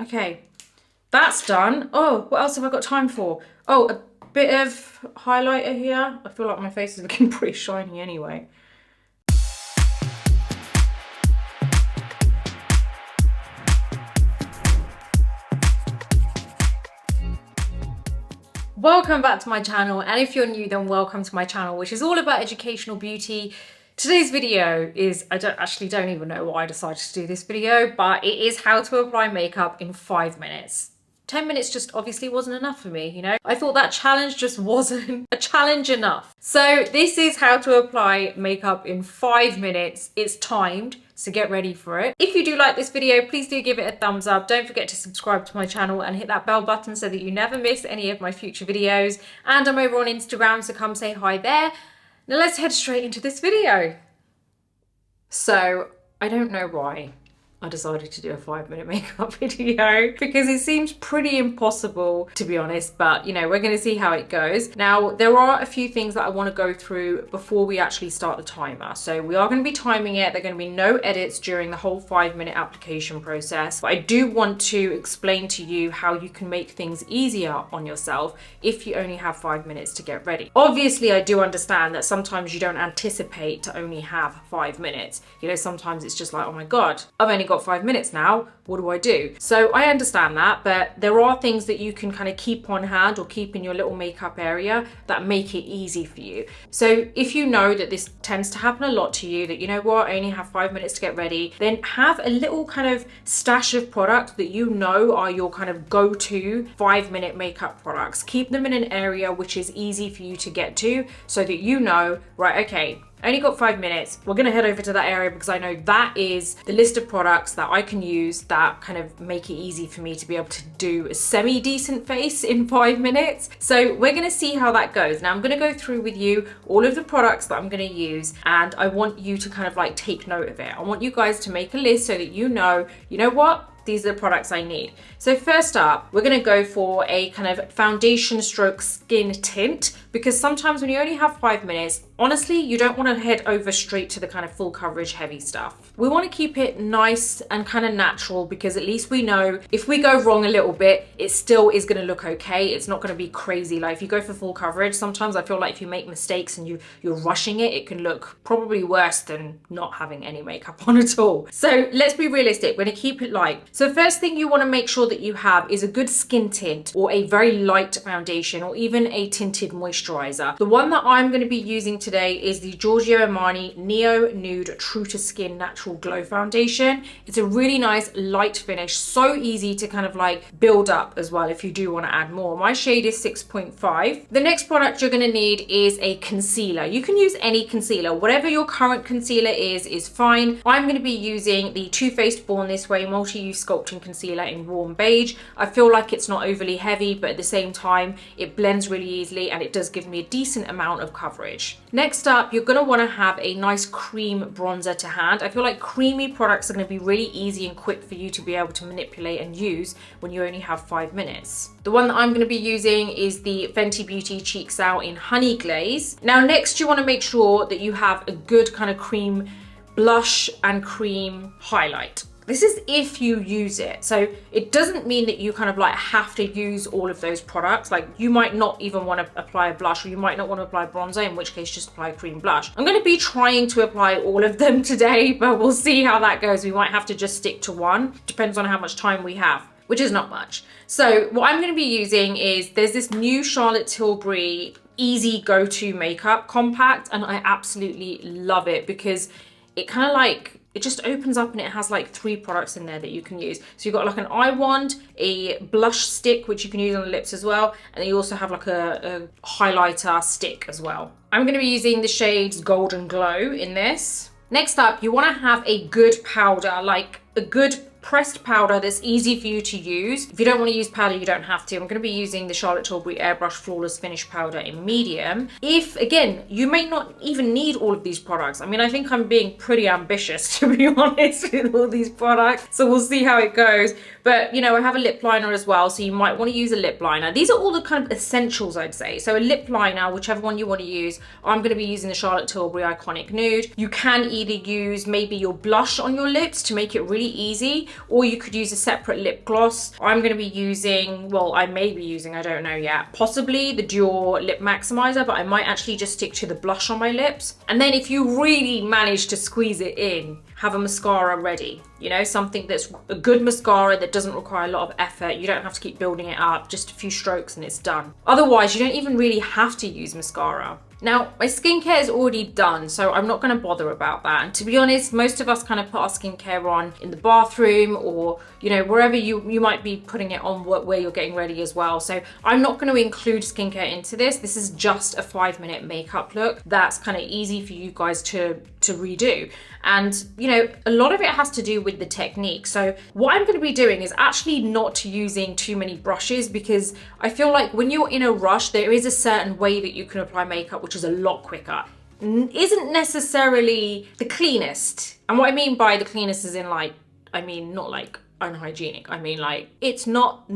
Okay, that's done. Oh, what else have I got time for? Oh, a bit of highlighter here. I feel like my face is looking pretty shiny anyway. Welcome back to my channel, and if you're new, then welcome to my channel, which is all about educational beauty. Today's video is, I don't even know why I decided to do this video, but it is how to apply makeup in 5 minutes. 10 minutes just obviously wasn't enough for me, you know? I thought that challenge just wasn't a challenge enough. So this is how to apply makeup in 5 minutes. It's timed, so get ready for it. If you do like this video, please do give it a thumbs up. Don't forget to subscribe to my channel and hit that bell button so that you never miss any of my future videos. And I'm over on Instagram, so come say hi there. Now let's head straight into this video. So I don't know why I decided to do a 5-minute makeup video because it seems pretty impossible, to be honest, but you know, we're going to see how it goes. Now, there are a few things that I want to go through before we actually start the timer. So we are going to be timing it. There are going to be no edits during the whole 5-minute application process. But I do want to explain to you how you can make things easier on yourself if you only have 5 minutes to get ready. Obviously, I do understand that sometimes you don't anticipate to only have 5 minutes. You know, sometimes it's just like, oh my God, I've only got 5 minutes now, what do I do? So I understand that, but there are things that you can kind of keep on hand or keep in your little makeup area that make it easy for you. So if you know that this tends to happen a lot to you, that you know what, I only have 5 minutes to get ready, then have a little kind of stash of products that you know are your kind of go-to 5-minute makeup products. Keep them in an area which is easy for you to get to so that you know, right, okay, only got 5 minutes. We're gonna head over to that area because I know that is the list of products that I can use that kind of make it easy for me to be able to do a semi-decent face in 5 minutes. So we're gonna see how that goes. Now I'm gonna go through with you all of the products that I'm gonna use, and I want you to kind of like take note of it. I want you guys to make a list so that you know what? These are the products I need. So first up, we're gonna go for a kind of foundation stroke skin tint, because sometimes when you only have 5 minutes, honestly, you don't wanna head over straight to the kind of full coverage heavy stuff. We wanna keep it nice and kind of natural, because at least we know if we go wrong a little bit, it still is gonna look okay. It's not gonna be crazy. Like if you go for full coverage, sometimes I feel like if you make mistakes and you're rushing it, it can look probably worse than not having any makeup on at all. So let's be realistic, we're gonna keep it light. So first thing you wanna make sure that you have is a good skin tint or a very light foundation or even a tinted moisturizer. The one that I'm gonna be using today is the Giorgio Armani Neo Nude True to Skin Natural Glow Foundation. It's a really nice light finish, so easy to kind of like build up as well if you do want to add more. My shade is 6.5. The next product you're going to need is a concealer. You can use any concealer. Whatever your current concealer is fine. I'm going to be using the Too Faced Born This Way Multi-Use Sculpting Concealer in Warm Beige. I feel like it's not overly heavy, but at the same time, it blends really easily and it does give me a decent amount of coverage. Next up, you're going to want to have a nice cream bronzer to hand. I feel like creamy products are going to be really easy and quick for you to be able to manipulate and use when you only have 5 minutes. The one that I'm going to be using is the Fenty Beauty Cheek Sal in Honey Glaze. Now next, you want to make sure that you have a good kind of cream blush and cream highlight. This is if you use it. So it doesn't mean that you kind of like have to use all of those products. Like you might not even want to apply a blush, or you might not want to apply bronzer, in which case just apply a cream blush. I'm going to be trying to apply all of them today, but we'll see how that goes. We might have to just stick to one. Depends on how much time we have, which is not much. So what I'm going to be using is, there's this new Charlotte Tilbury Easy Go-To Makeup Compact, and I absolutely love it because it kind of like, it just opens up and it has like 3 products in there that you can use. So you've got like an eye wand, a blush stick, which you can use on the lips as well. And then you also have like a highlighter stick as well. I'm gonna be using the shades Golden Glow in this. Next up, you wanna have a good powder, like a good pressed powder that's easy for you to use. If you don't want to use powder, you don't have to. I'm going to be using the Charlotte Tilbury Airbrush Flawless Finish Powder in medium. If, again, you may not even need all of these products. I mean, I think I'm being pretty ambitious, to be honest, with all these products. So we'll see how it goes. But, you know, I have a lip liner as well, so you might want to use a lip liner. These are all the kind of essentials, I'd say. So a lip liner, whichever one you want to use. I'm going to be using the Charlotte Tilbury Iconic Nude. You can either use maybe your blush on your lips to make it really easy, or you could use a separate lip gloss. I'm going to be using, well, I may be using, I don't know yet, possibly the Dior Lip Maximizer, but I might actually just stick to the blush on my lips. And then if you really manage to squeeze it in, have a mascara ready, you know, something that's a good mascara that doesn't require a lot of effort. You don't have to keep building it up, just a few strokes and it's done. Otherwise, you don't even really have to use mascara. Now, my skincare is already done, so I'm not going to bother about that. And to be honest, most of us kind of put our skincare on in the bathroom or, you know, wherever you might be putting it on where you're getting ready as well. So I'm not going to include skincare into this. This is just a 5-minute makeup look. That's kind of easy for you guys to redo. And, you know, a lot of it has to do with the technique. So what I'm going to be doing is actually not using too many brushes, because I feel like when you're in a rush, there is a certain way that you can apply makeup, which is a lot quicker. Isn't necessarily the cleanest. And what I mean by the cleanest is in like, I mean, not like unhygienic. I mean, like, it's not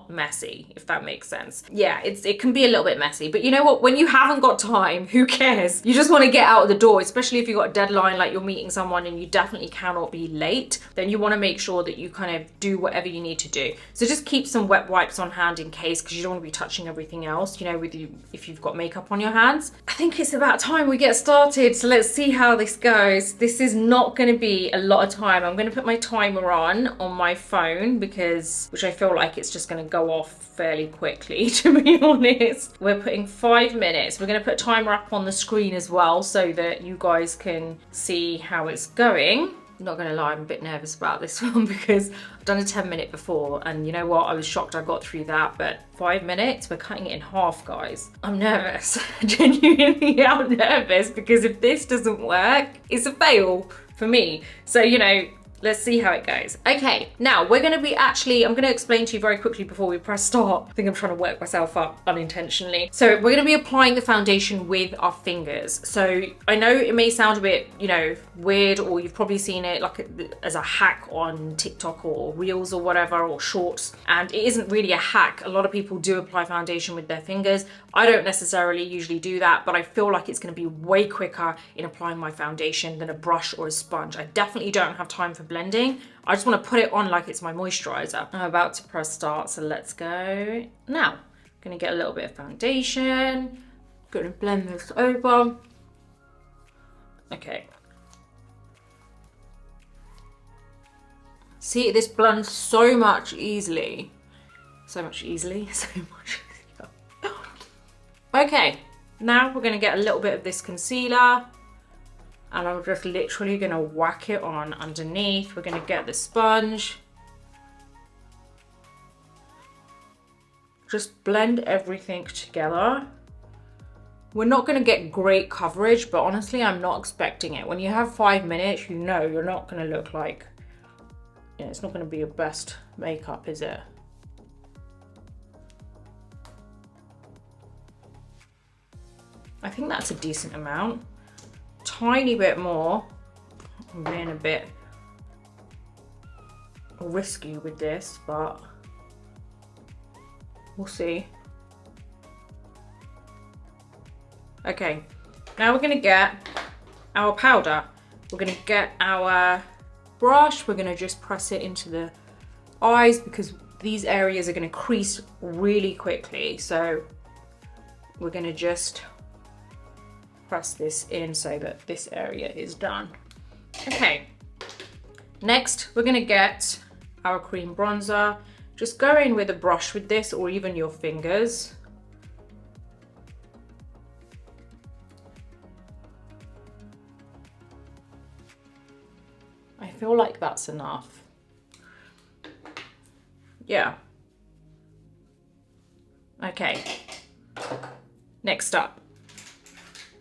messy, if that makes sense. Yeah, it can be a little bit messy, but you know what? When you haven't got time, who cares? You just want to get out of the door, especially if you've got a deadline, like you're meeting someone and you definitely cannot be late, then you want to make sure that you kind of do whatever you need to do. So just keep some wet wipes on hand in case, because you don't want to be touching everything else, you know, with you if you've got makeup on your hands. I think it's about time we get started, so let's see how this goes. This is not going to be a lot of time. I'm going to put my timer on my phone, which I feel like it's just going to go off fairly quickly, to be honest. We're putting 5 minutes. We're going to put a timer up on the screen as well so that you guys can see how it's going. I'm not going to lie, I'm a bit nervous about this one because I've done a 10-minute before, and you know what, I was shocked I got through that, but 5 minutes, we're cutting it in half, guys. I'm nervous. Genuinely, I'm nervous, because if this doesn't work, it's a fail for me. So, you know, let's see how it goes. Okay, now we're going to be I'm going to explain to you very quickly before we press start. I think I'm trying to work myself up unintentionally. So we're going to be applying the foundation with our fingers. So I know it may sound a bit, you know, weird, or you've probably seen it like as a hack on TikTok or Reels or whatever, or Shorts. And it isn't really a hack. A lot of people do apply foundation with their fingers. I don't necessarily usually do that, but I feel like it's going to be way quicker in applying my foundation than a brush or a sponge. I definitely don't have time for blending. I just want to put it on like it's my moisturizer. I'm about to press start, so let's go. Now, I'm going to get a little bit of foundation. Going to blend this over. Okay. See, this blends so much easily. So much easily. Okay, now we're going to get a little bit of this concealer, and I'm just literally going to whack it on underneath. We're going to get the sponge. Just blend everything together. We're not going to get great coverage, but honestly, I'm not expecting it. When you have 5 minutes, you know you're not going to look like, you know, it's not going to be your best makeup, is it? I think that's a decent amount. Tiny bit more. I'm being a bit risky with this, but we'll see. Okay, now we're gonna get our powder. We're gonna get our brush. We're gonna just press it into the eyes, because these areas are gonna crease really quickly. So we're gonna just press this in so that this area is done. Okay, next we're gonna get our cream bronzer. Just go in with a brush with this, or even your fingers. I feel like that's enough. Yeah. Okay, next up.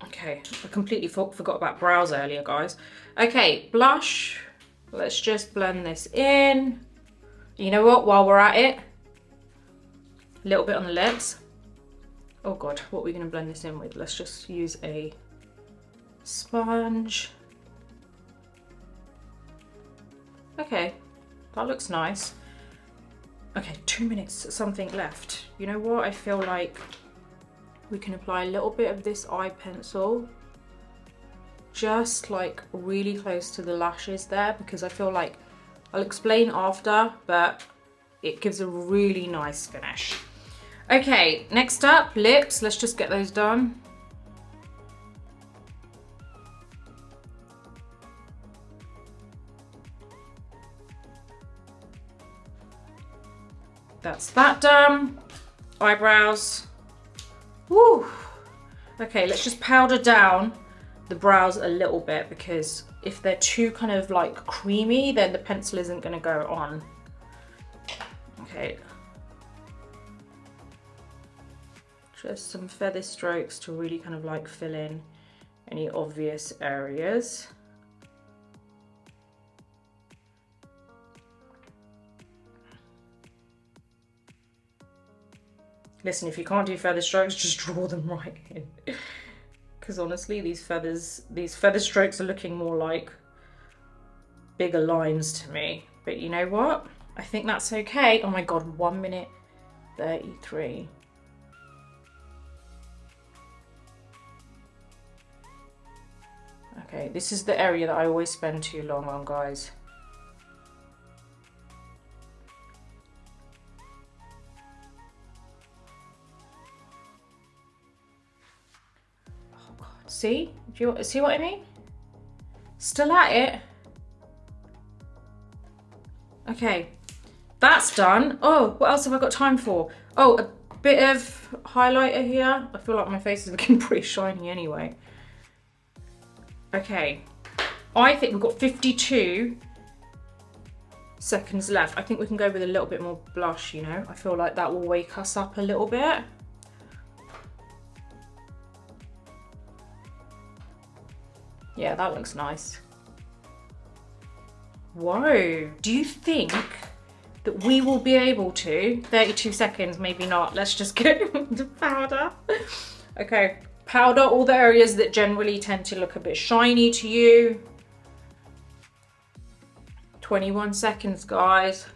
Okay, I completely forgot about brows earlier, guys. Okay, blush. Let's just blend this in. You know what, while we're at it, a little bit on the lips. Oh God, what are we gonna blend this in with? Let's just use a sponge. Okay, that looks nice. Okay, 2 minutes, something left. You know what, I feel like we can apply a little bit of this eye pencil, just like really close to the lashes there, because I feel like I'll explain after, but it gives a really nice finish. Okay, next up, lips. Let's just get those done. That's that done. Eyebrows. Woo. Okay, let's just powder down the brows a little bit, because if they're too kind of like creamy, then the pencil isn't going to go on. Okay. Just some feather strokes to really kind of like fill in any obvious areas. Listen, if you can't do feather strokes, just draw them right in. Because honestly, these feather strokes are looking more like bigger lines to me. But you know what? I think that's okay. Oh my God, 1 minute 33. Okay, this is the area that I always spend too long on, guys. See? Do you see what I mean? Still at it. Okay, that's done. Oh, what else have I got time for? Oh, a bit of highlighter here. I feel like my face is looking pretty shiny anyway. Okay, I think we've got 52 seconds left. I think we can go with a little bit more blush, you know? I feel like that will wake us up a little bit. Yeah, that looks nice. Whoa, do you think that we will be able to? 32 seconds, maybe not. Let's just go to powder. Okay, powder all the areas that generally tend to look a bit shiny to you. 21 seconds, guys.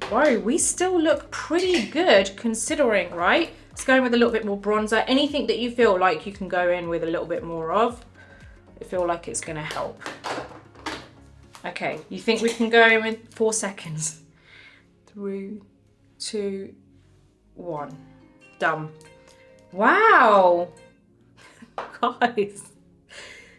Whoa, we still look pretty good considering, right? Let's go in with a little bit more bronzer. Anything that you feel like you can go in with a little bit more of, I feel like it's gonna help. Okay, you think we can go in with 4 seconds? 3, 2, 1. Done. Wow. Guys.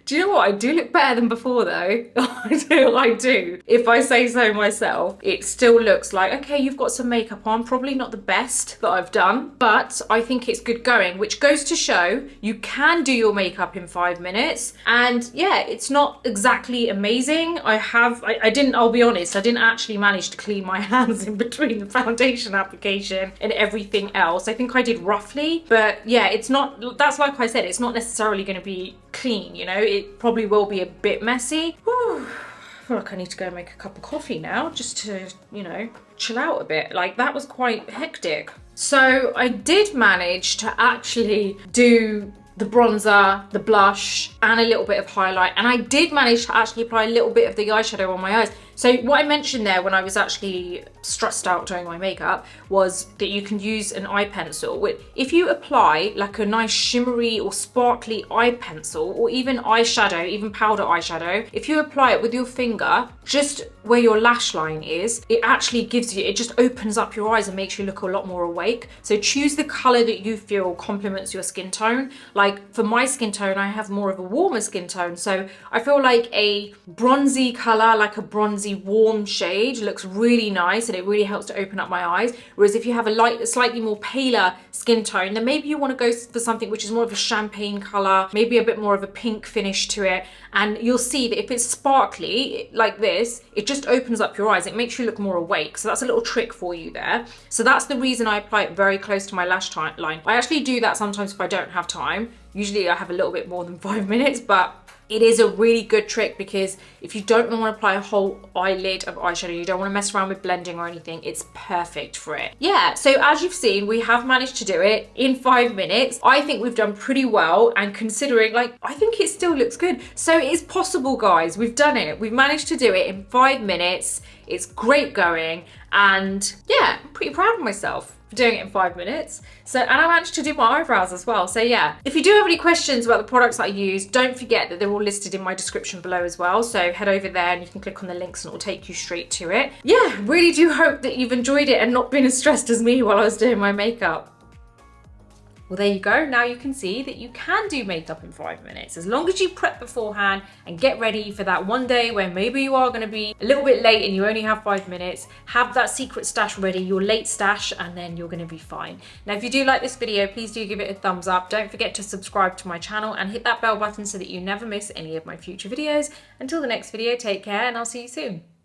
Do you know what? I do look better than before though. I do. If I say so myself, it still looks like, okay, you've got some makeup on. Probably not the best that I've done, but I think it's good going, which goes to show you can do your makeup in 5 minutes. And yeah, it's not exactly amazing. I'll be honest, I didn't actually manage to clean my hands in between the foundation application and everything else. I think I did roughly, but yeah, it's not, that's like I said, it's not necessarily going to be clean, you know? It probably will be a bit messy. Whew. I feel like I need to go make a cup of coffee now just to, you know, chill out a bit. Like, that was quite hectic. So I did manage to actually do the bronzer, the blush, and a little bit of highlight. And I did manage to actually apply a little bit of the eyeshadow on my eyes. So what I mentioned there when I was actually stressed out doing my makeup was that you can use an eye pencil. If you apply like a nice shimmery or sparkly eye pencil, or even eyeshadow, even powder eyeshadow, if you apply it with your finger, just where your lash line is, it actually gives you, it just opens up your eyes and makes you look a lot more awake. So choose the color that you feel complements your skin tone. Like for my skin tone, I have more of a warmer skin tone. So I feel like a bronzy color, like a bronzy warm shade, looks really nice and it really helps to open up my eyes. Whereas if you have a slightly more paler skin tone, then maybe you want to go for something which is more of a champagne color, maybe a bit more of a pink finish to it. And you'll see that if it's sparkly like this, it just opens up your eyes. It makes you look more awake. So that's a little trick for you there. So that's the reason I apply it very close to my lash line. I actually do that sometimes if I don't have time. Usually I have a little bit more than 5 minutes, but it is a really good trick because if you don't want to apply a whole eyelid of eyeshadow, you don't want to mess around with blending or anything, it's perfect for it. Yeah, so as you've seen, we have managed to do it in 5 minutes. I think we've done pretty well, and considering, like, I think it still looks good. So it is possible, guys. We've done it. We've managed to do it in 5 minutes. It's great going, and yeah, I'm pretty proud of myself for doing it in 5 minutes. So, and I managed to do my eyebrows as well. So yeah, if you do have any questions about the products that I use, don't forget that they're all listed in my description below as well. So head over there and you can click on the links and it will take you straight to it. Yeah, really do hope that you've enjoyed it and not been as stressed as me while I was doing my makeup. Well, there you go. Now you can see that you can do makeup in 5 minutes. As long as you prep beforehand and get ready for that one day where maybe you are going to be a little bit late and you only have 5 minutes, have that secret stash ready, your late stash, and then you're going to be fine. Now, if you do like this video, please do give it a thumbs up. Don't forget to subscribe to my channel and hit that bell button so that you never miss any of my future videos. Until the next video, take care and I'll see you soon.